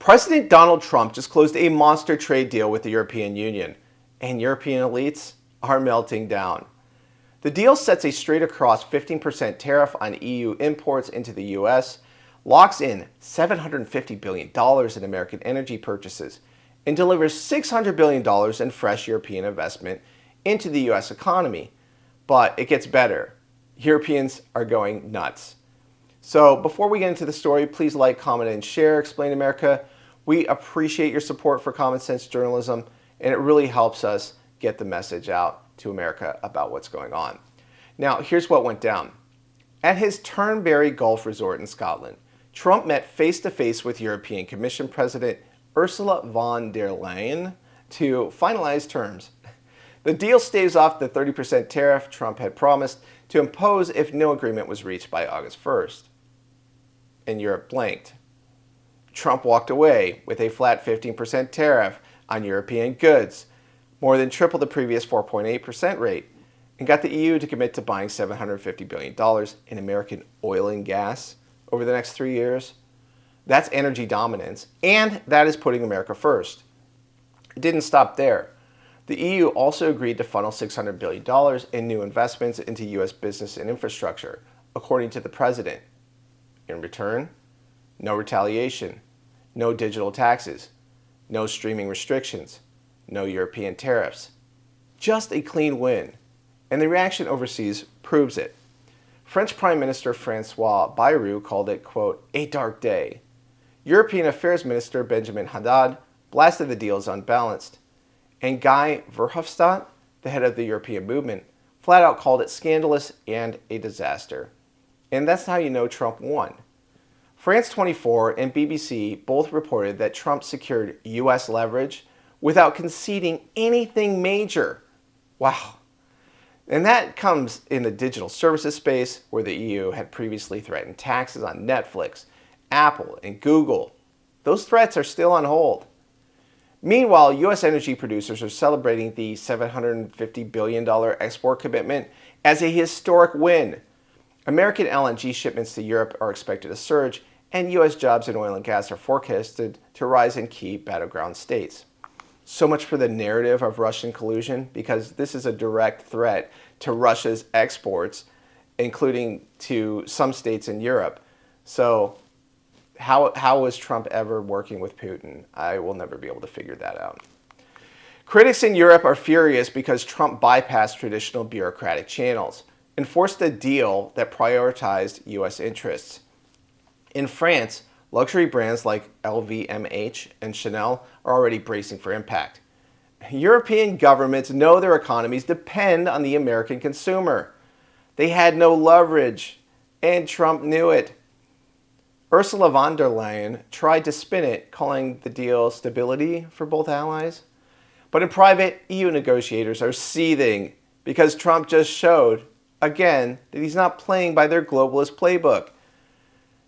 President Donald Trump just closed a monster trade deal with the European Union, and European elites are melting down. The deal sets a straight-across 15% tariff on EU imports into the U.S., locks in $750 billion in American energy purchases, and delivers $600 billion in fresh European investment into the U.S. economy. But it gets better. Europeans are going nuts. So before we get into the story, please like, comment, and share Explain America. We appreciate your support for common sense journalism, and it really helps us get the message out to America about what's going on. Now, here's what went down. At his Turnberry Golf Resort in Scotland, Trump met face-to-face with European Commission President Ursula von der Leyen to finalize terms. The deal staves off the 30% tariff Trump had promised to impose if no agreement was reached by August 1st. And Europe blanked. Trump walked away with a flat 15% tariff on European goods, more than triple the previous 4.8% rate, and got the EU to commit to buying $750 billion in American oil and gas over the next 3 years. That's energy dominance, and that is putting America first. It didn't stop there. The EU also agreed to funnel $600 billion in new investments into U.S. business and infrastructure, according to the president. In return, no retaliation, no digital taxes, no streaming restrictions, no European tariffs. Just a clean win. And the reaction overseas proves it. French Prime Minister François Bayrou called it, quote, a dark day. European Affairs Minister Benjamin Haddad blasted the deal as unbalanced. And Guy Verhofstadt, the head of the European movement, flat out called it scandalous and a disaster. And that's how you know Trump won. France 24 and BBC both reported that Trump secured U.S. leverage without conceding anything major. Wow. And that comes in the digital services space, where the EU had previously threatened taxes on Netflix, Apple, and Google. Those threats are still on hold. Meanwhile, U.S. energy producers are celebrating the $750 billion export commitment as a historic win. American LNG shipments to Europe are expected to surge, and U.S. jobs in oil and gas are forecasted to rise in key battleground states. So much for the narrative of Russian collusion, because this is a direct threat to Russia's exports, including to some states in Europe. So how was Trump ever working with Putin? I will never be able to figure that out. Critics in Europe are furious because Trump bypassed traditional bureaucratic channels and forced a deal that prioritized U.S. interests. In France, luxury brands like LVMH and Chanel are already bracing for impact. European governments know their economies depend on the American consumer. They had no leverage, and Trump knew it. Ursula von der Leyen tried to spin it, calling the deal stability for both allies. But in private, EU negotiators are seething because Trump just showed, again, that he's not playing by their globalist playbook.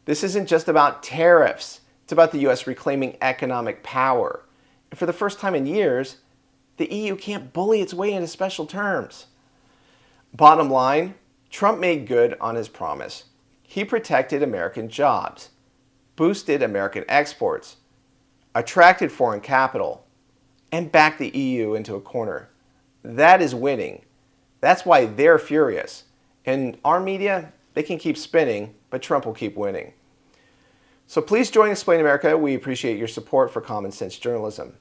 This isn't just about tariffs. It's about the U.S. reclaiming economic power. And for the first time in years, the EU can't bully its way into special terms. Bottom line, Trump made good on his promise. He protected American jobs, boosted American exports, attracted foreign capital, and backed the EU into a corner. That is winning. That's why they're furious. And our media, they can keep spinning, but Trump will keep winning. So please join Explain America. We appreciate your support for common sense journalism.